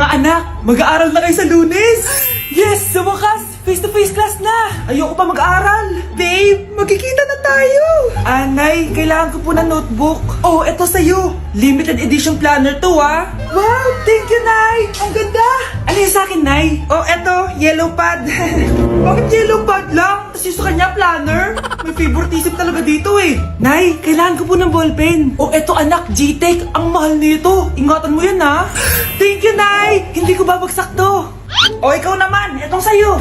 Mga anak, mag-aaral na kayo sa Lunes! Yes! Sa wakas! Face-to-face class na! Ayoko pa mag-aaral! Babe, magkikita na tayo! Anay, kailangan ko po ng notebook. Oh, eto sa'yo! Limited edition planner to, ah! Wow! Thank you, Nay! Ang ganda! Ano yung sa'kin, Nay? Oh, eto, yellow pad. Bakit yellow pad lang? Tapos yung sa kanya, planner? May favoritism talaga dito eh. Nay, kailangan ko po ng ballpen. Oh, eto anak, G-Tech. Ang mahal nito. Ingatan mo yan, ha? Thank you, Nay! Hindi ko babagsak to. O, ikaw naman. Etong sa'yo.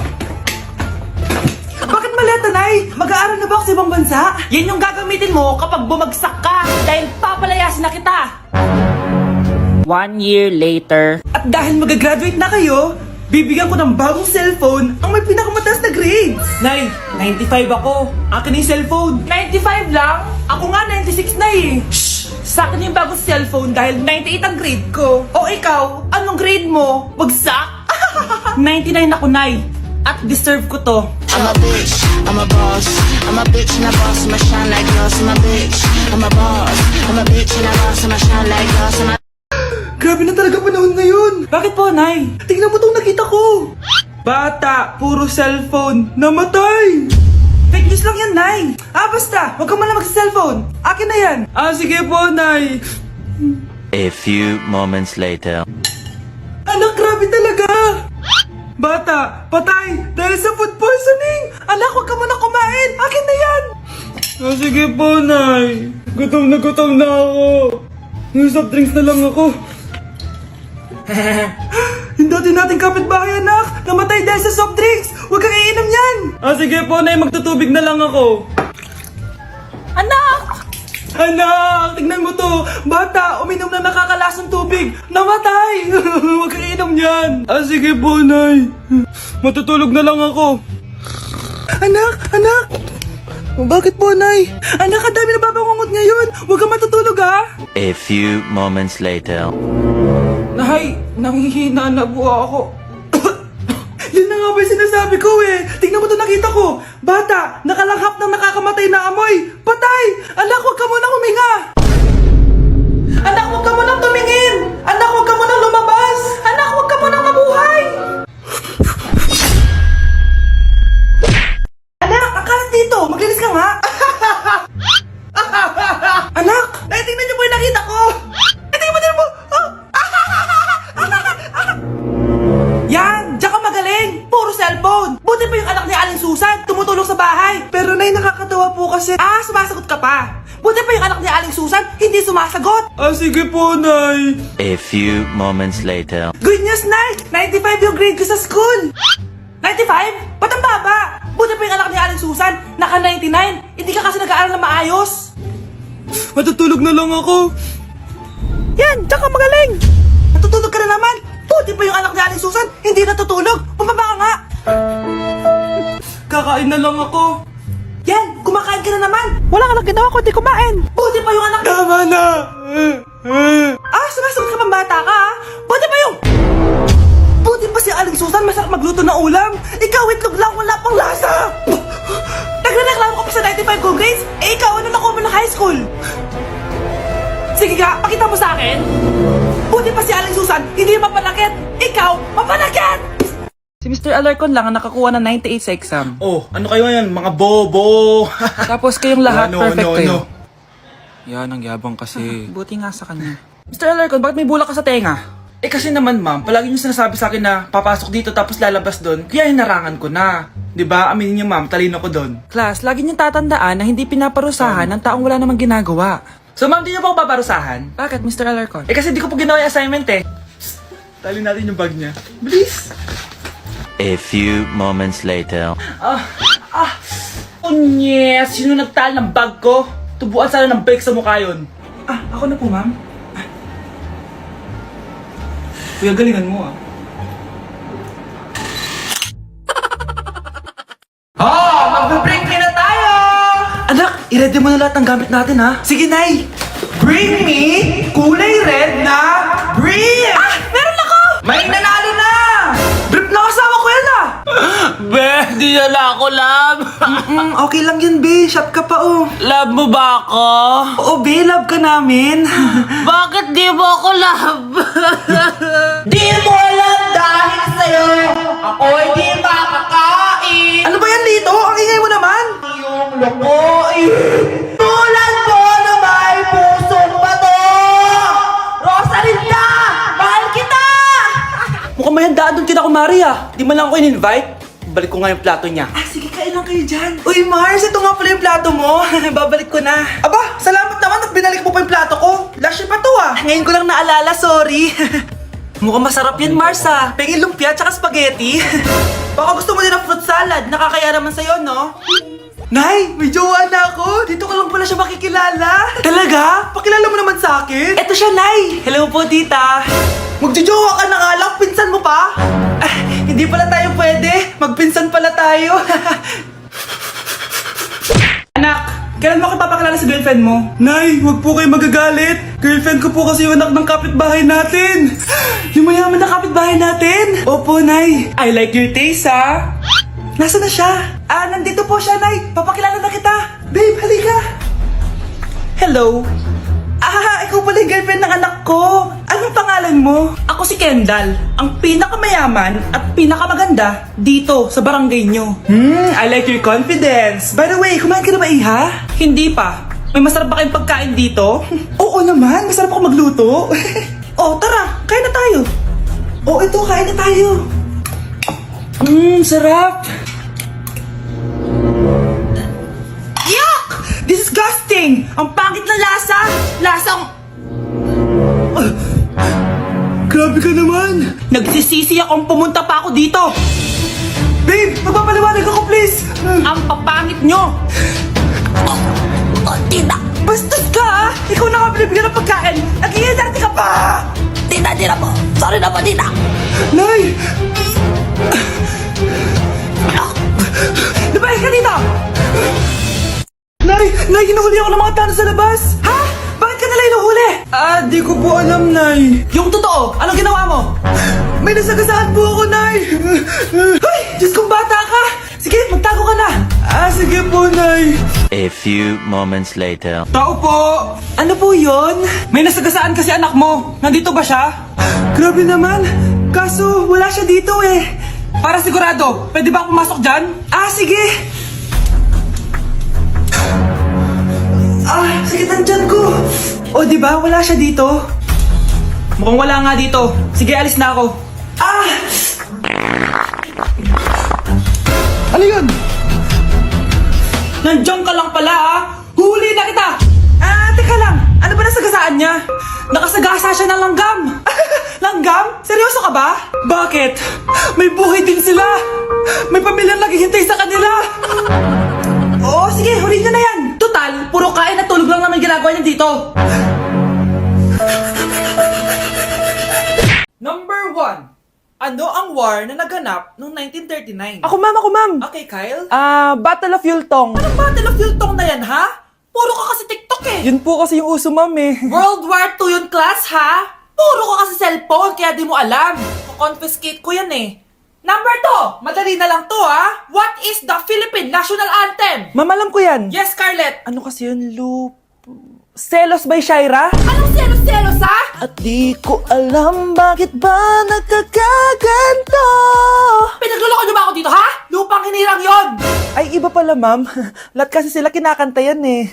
Bakit maleta, Nay? Mag-aaral na ba ako sa ibang bansa? Yan yung gagamitin mo kapag bumagsak ka. Dahil papalayasin na kita. 1 year later. At dahil mag-graduate na kayo, bibigyan ko ng bagong cellphone ang may pinakamataas na grades. Nay, 95 ako. Akin na yung cellphone. 95 lang? Ako nga 96 na eh. Shh! Sa akin yung bagong cellphone dahil 98 ang grade ko. O ikaw, anong grade mo? Bagsak? 99 ako, Nay. At deserve ko to. I'm a bitch, I'm a boss. I'm a bitch and a boss, I'ma shine like glass. I'm a bitch, I'm a boss. I'm a bitch and a boss, I'ma shine like glass. Grabe na talaga panahon ngayon. Bakit po, Nay? Tingnan mo tong nakita ko. Bata, puro cellphone, namatay. Fake news lang yan, Nay. Basta, huwag ka man lang mag-cellphone. Akin na yan. Sige po, Nay. A few moments later. Anak, grabe talaga. Bata, patay dahil sa food poisoning. Anak, huwag ka muna kumain. Akin na yan. Sige po, Nay. Gutom na ako. Yung soft drinks na lang ako. Yung dati nating kapitbahay, anak. Namatay dahil sa soft drinks. Huwag kang iinom yan. Sige po, Nay. Magtutubig na lang ako. Anak! Anak! Tignan mo to. Bata, uminom na nakakalasang tubig. Namatay! Huwag kang iinom yan. Sige po, Nay. Matutulog na lang ako. Anak! Bakit po, Nay? Anak, ang dami na babangungot ngayon. Huwag kang matutulog, ha? A few moments later. Nay, nanghihina na po ako. Yun na nga ba yung sinasabi ko eh. Tingnan mo to, nakita ko. Bata, nakalanghap ng nakakamatay na amoy. Patay! Anak, huwag ka munang huminga. Anak, huwag ka munang tumingin. Anak, huwag ka munang lumabas. Anak, huwag ka munang mabuhay. Anak, akalat dito. Maglinis ka nga. Anak, ay, tingnan niyo po yung nakita ko. Tingnan mo. Yan! Diyan ka magaling! Puro cellphone! Buti pa yung anak ni Aling Susan, tumutulong sa bahay! Pero Nay, nakakatawa po kasi... sumasagot ka pa! Buti pa yung anak ni Aling Susan, hindi sumasagot! Sige po, Nay! A few moments later. Good news, Nay! 95 yung grade ko sa school! 95? Ba't ang baba? Buti pa yung anak ni Aling Susan, naka 99! Hindi ka kasi nag-aaral na maayos! Matutulog na lang ako! Yan! Diyan ka magaling! Natutulog ka na naman! Buti pa yung anak ni Aling Susan, hindi natutulog! Pumaba ka nga! Kakain na lang ako! Yan! Kumakain ka na naman! Wala ka lang ginawa kundi kumain! Buti pa yung anak... Tama na! Sumasagot ka pang bata ka, ha? Buti pa yung... Buti pa si Aling Susan, masarap magluto ng ulam! Ikaw, itlog lang, wala pang lasa! Nagrereklamo ka pa sa 95 ko grades? Ikaw, ano nakuha mo ng high school? Sige ka, pakita mo sa akin! Buti pa si Aling Susan, hindi mapanakit! Ikaw, mapanakit! Si Mr. Alarcon lang ang nakakuha ng 98 sa exam. Oh, ano kayo yan? Mga bobo! Tapos kayong lahat perfect kayo. Yan, ang yabang kasi. Buti nga sa kanya. Mr. Alarcon, bakit may bulak ka sa tenga? Kasi naman ma'am, palagi niyo sinasabi sa akin na papasok dito tapos lalabas doon, kaya hinarangan ko na. 'Di ba? Aminin niyo ma'am, talino ko doon. Class, lagi niyong tatandaan na hindi pinaparusahan ng taong wala namang ginagawa. So ma'am, di niyo po ako paparusahan? Bakit, Mr. Alarcon? Kasi di ko po ginawa yung assignment eh. Psst, tali natin yung bag niya. Bilis! A few moments later. Yes! Sino nagtal ng bag ko? Tubuan sana ng bike sa mukha yun. Ako na po, ma'am. Kuya, galingan mo, Magbe-break na tayo! Anak, i-ready mo na lahat ng gamit natin, ha? Sige, Nay! Bring me kulay red na brief! Meron ako! May nanalo na! Brief na kasama ko yan, Be, di na lang ako love. Okay lang yan, be. Shop ka pa, oh. Love mo ba ako? Oo, be. Love ka namin. Bakit di mo ako love? Di mo ako'y di makakain. Ano ba yan, Lito? Ang ingay mo naman. Yung lokoin. Tulad mo na may pusong bato. Rosalinda, mahal kita. Mukhang may handaan doon kina kumari ah. Di man lang ako in-invite. Balik ko nga yung plato niya. Ah, sige, kain lang kayo dyan. Uy, Mars, ito nga pala yung plato mo. Babalik ko na. Aba, salamat naman at binalik mo pa yung plato ko. Last year pa to ah. Ngayon ko lang naalala, sorry. Mukhang masarap yan, Mars ah. Pengin lumpia tsaka spaghetti. Baka gusto mo din ng fruit salad. Nakakaya naman sa'yo, no? Nay, may jowa na ako. Dito ko lang pala siya makikilala. Talaga? Pakilala mo naman sa akin. Eto siya, Nay. Hello po, tita. Magjojowa ka na nga lang. Pinsan mo pa? Ah, hindi pala tayo pwede. Magpinsan pala tayo. Anak, kailan mo ako papakilala sa girlfriend mo? Nay, wag po kayo magagalit. Girlfriend ko po kasi yung anak ng kapitbahay natin. Yung mayaman na kapitbahay natin. Opo, Nay. I like your taste, ha? Nasaan na siya? Ah, nandito po siya, Nay. Papakilala na kita. Babe, halika. Hello. Ah, ikaw pala yung girlfriend ng anak ko. Anong pangalan mo? Ako si Kendall, ang pinakamayaman at pinakamaganda dito sa barangay nyo. I like your confidence. By the way, kumain ka na ba, Iha? Hindi pa. May masarap ba kayong pagkain dito? Oo naman, masarap ako magluto. Oh, tara, kain na tayo. Oh, ito, kain na tayo. Sarap. Yuck! Disgusting! Ang pangit na lasa! Lasang... Grabe ka naman! Nagsisisi akong pumunta pa ako dito! Babe! Magpapaliwanag ako, please! Ang papangit nyo! Tita! Bastos ka, ha? Ikaw na nga binibigyan ng pagkain! Nag-iinarte ka pa! Tita, po! Sorry na po, tita! Nay! Lumayas ka dito! Nay, hinuhuli ako ng mga tao sa labas! Ha? Bakit ka nila hinuhuli? Ah, di ko po alam, Nay. Yung totoo, anong ginawa mo? May nasagasaan po ako, Nay! Ay, Diyos kong bata ka! Sige, magtago ka na! Ah, sige po, Nay. A few moments later. Tao po! Ano po yon? May nasagasaan kasi anak mo. Nandito ba siya? Grabe naman. Kaso, wala siya dito eh. Para sigurado, pwede ba ako pumasok dyan? Ah, sige! Ah, sakit ang tiyan ko. O, di ba? Wala siya dito. Mukhang wala nga dito. Sige, alis na ako. Ah! Ano yun? Nandiyan ka lang pala, ah! Huli na kita! Ah, teka lang. Ano ba nasagasaan niya? Nakasagasa siya ng langgam. Langgam? Seryoso ka ba? Bakit? May buhay din sila. May pamilyang naghihintay sa kanila. Oo, sige, huli niyo na yan. Total, puro kain at tulog lang naman ginagawa niya dito. Number 1. Ano ang war na naganap noong 1939? Ako, ma'am. Okay, Kyle? Battle of Yultong. Anong Battle of Yultong na yan, ha? Puro ka kasi TikTok eh. Yun po kasi yung uso, ma'am eh. World War II yun, class, ha? Puro ka kasi cellphone, kaya di mo alam. Confiscate ko yan eh. Number 2, madali na lang to, ha? What is the Philippine National Anthem? Ma'am, alam ko yan. Yes, Scarlett. Ano kasi yun, Selos by Shaira? Anong selos, ha? At di ko alam bakit ba nagkakaganto. Pinagluloko niyo ba ako dito, ha? Lupang hinirang yon. Ay, iba pala, ma'am. Lahat kasi sila kinakanta yan eh.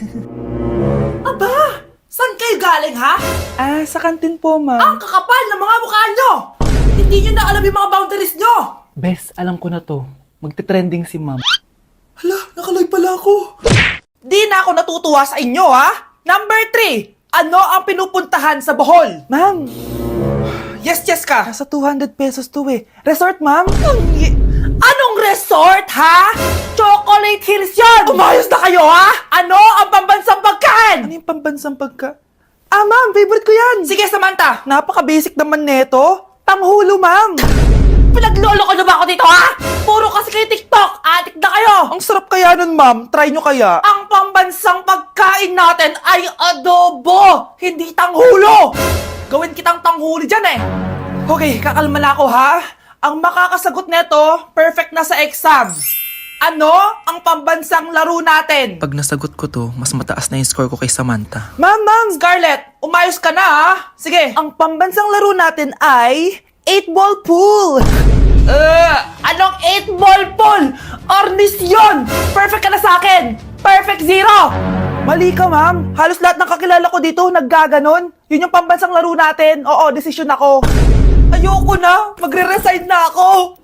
Aba, saan kayo galing, ha? Ah, sa kantin po, ma'am. Ang kakapal ng mga mukha nyo! Hindi nyo na alam yung mga boundaries nyo! Bes, alam ko na to. Magte-trending si ma'am. Hala, nakaloy pala ako. Di na ako natutuwa sa inyo, ha? Number 3, ano ang pinupuntahan sa Bohol? Ma'am. Yes ka. Nasa 200 pesos to eh. Resort, ma'am? Anong resort, ha? Chocolate Hills yun! Umayos na kayo, ha? Ano ang pambansang pagkain? Ano yung pambansang pagkain? Ah, ma'am, favorite ko yan. Sige, Samantha. Napaka-basic naman neto. Tanghulo, ma'am. Pinaglolo ko na ba ako dito, ha? Puro kasi kayo TikTok. Adik na kayo. Ang sarap kaya nun, ma'am. Try nyo kaya. Ang pambansang pagkain natin ay adobo, hindi tanghulo. Gawin kitang tanghuli dyan eh. Okay, kakalma na ako, ha? Ang makakasagot neto, perfect na sa exam. Ano ang pambansang laro natin? Pag nasagot ko to, mas mataas na yung score ko kay Samantha. Ma'am! Scarlett, umayos ka na, ha? Sige. Ang pambansang laro natin ay 8-ball pool. Anong 8 ball pool? Ornis yun! Perfect ka na sa akin! Perfect zero! Mali ka, ma'am. Halos lahat ng kakilala ko dito naggaganon. Yun yung pambansang laro natin. Oo, desisyon ako. Ayoko na. Magre-resign na ako.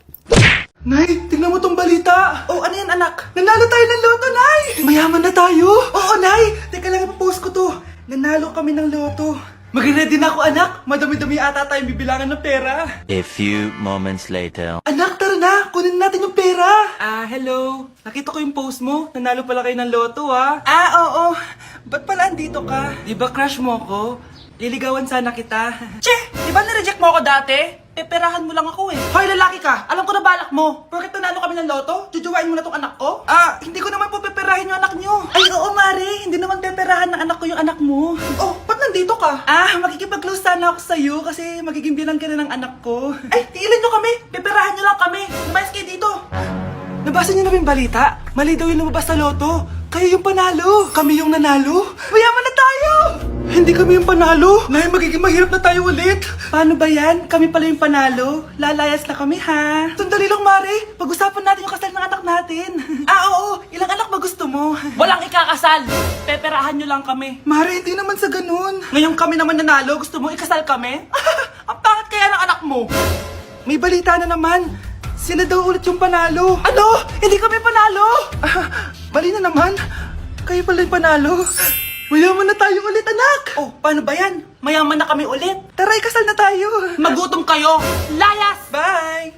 Nay, tingnan mo tong balita. Oh, ano yan, anak? Nanalo tayo ng loto, Nay! Mayaman na tayo? Oo, Nay! Teka lang, ipapost ko to. Nanalo kami ng loto. Mag-ready na ako, anak. Madami-dami ata tayong bibilangan ng pera. A few moments later. Anak, tara na! Kunin natin yung pera! Hello. Nakita ko yung post mo. Nanalo pala kayo ng loto, ah. Oo. Ba't pala andito ka? Di ba crush mo ko? Liligawan sana kita. Che! Di ba nireject mo ako dati? Peperahan mo lang ako eh. Hoy, lalaki ka! Alam ko na balak mo. Porket nanalo kami ng loto, jujuwain mo na tong anak ko? Hindi ko naman po peperahin yung anak nyo. Ay, oo, Mari. Hindi naman peperahan ng anak ko yung anak mo. Oh, ba't nandito ka? Makikipag-close sana ako sa'yo kasi magiging bilang ka na ng anak ko. Ay, tiilan nyo kami. Peperahan nyo lang kami. Lumayas kayo dito. Nabasa niyo na ba yung balita? Mali daw yung lumabas sa loto. Kayo yung panalo. Kami yung nanalo. Mayaman na tayo! Hindi kami yung panalo. Nay, magiging mahirap na tayo ulit. Paano ba yan? Kami pala yung panalo. Lalayas na kami, ha? Sandali lang, Mari. Pag-usapan natin yung kasal ng anak natin. Oo. Ilang anak ba gusto mo? Walang ikakasal. Peperahan nyo lang kami. Mari, hindi naman sa ganun. Ngayong kami naman nanalo, gusto mo ikasal kami? Ang pangit kaya ng anak mo. May balita na naman. Sila daw ulit yung panalo. Ano? Hindi kami panalo! Mali na naman. Kayo pala yung panalo. Mayaman na tayo ulit, anak! Oh, paano ba yan? Mayaman na kami ulit. Tara, ikasal na tayo. Magutom kayo. Layas! Bye!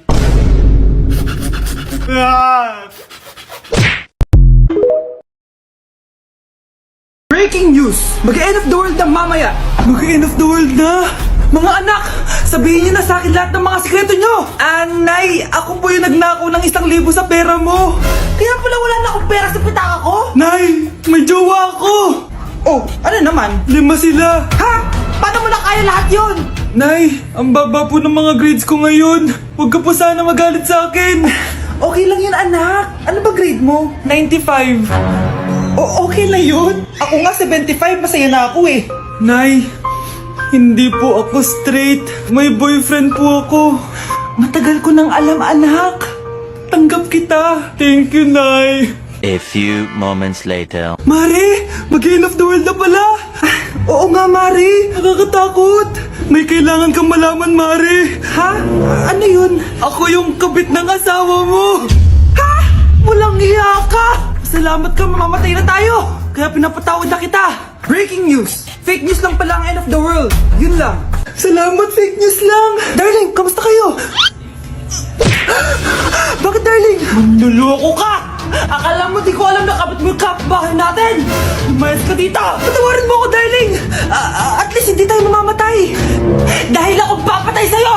Breaking news! Mag-end of the world na mamaya! Mag-end of the world na! Mga anak! Sabihin niyo na sa akin lahat ng mga sikreto niyo! Nay, ako po yung nagnakaw ng 1,000 sa pera mo! Kaya pala wala na akong pera sa pitaka ko? Nay, may jowa ako! Oh, ano naman? 5 sila! Ha? Paano mo na kaya lahat yun? Nay, ang baba po ng mga grades ko ngayon. Huwag ka po sana magalit sa akin. Okay lang yun, anak. Ano ba grade mo? 95. Okay na yun. Ako nga 75, masaya na ako eh. Nay, hindi po ako straight. May boyfriend po ako. Matagal ko nang alam, anak. Tanggap kita. Thank you, Nay. A few moments later. Mari, mag-end of the world na pala. Oo nga, Mari. Nakakatakot. May kailangan kang malaman, Mari. Ha? Ano yun? Ako yung kabit ng asawa mo. Ha? Walang iya ka. Salamat ka, mamamatay na tayo. Kaya pinapatawad na kita. Breaking news. Fake news lang pala ang end of the world. Yun lang. Salamat, fake news lang. Darling, kamusta kayo? Bakit, darling? Manluloko ka! Akala mo di ko alam na kabit mo yung kapbahay natin! Lumayas ka dito! Patawarin mo ako, darling! At least hindi tayo mamamatay! Dahil ako papatay sa'yo!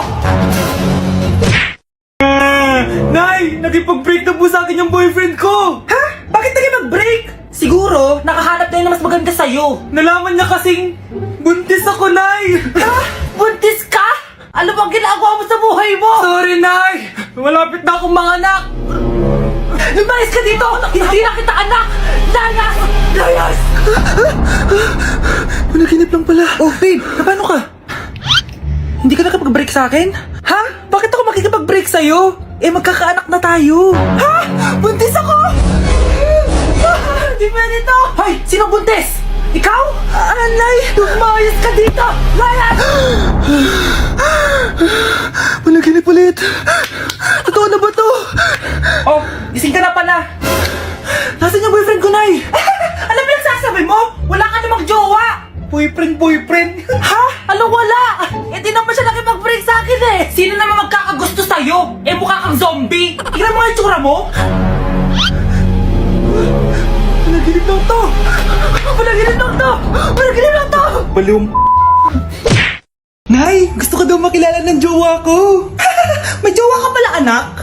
Nay! Nagipag-break na po sa akin yung boyfriend ko! Ha? Bakit nagipag-break? Siguro, nakahanap na yun na mas maganda sa'yo. Nalaman niya kasing buntis ako, Nay! Ha? Buntis ka? Ano bang ginagawa mo sa buhay mo? Sorry, Nay! Malapit na akong manganak! Lumayas ka dito! Hindi na kita anak! Layas! Layas! Panaginip lang pala. Oh, babe! Paano ka? Hindi ka nakapag-break sa akin? Ha? Bakit ako makikipag-break sa'yo? Magkakaanak na tayo. Ha? Buntis ako! Di pwede to! Hoy! Sino buntis? Ikaw? Anay! Lumayas ka dito! Layas! Panaginip ulit. Totoo na ba to? Oh, gising ka na pala. Nasaan yung boyfriend ko, Nay? Alam mo yung sasabi mo? Wala ka namang jowa. Boyfriend? Ha? Ano wala? Di naman siya nakipag-break sa akin eh. Sino naman magkakagusto sa'yo? Mukha kang zombie. Tignan mo nga yung tsura mo. Panaginip lang to. Panaginip lang to. Baliw. Nay, gusto ko daw makilala ng jowa ko. May jowa ka pala, anak?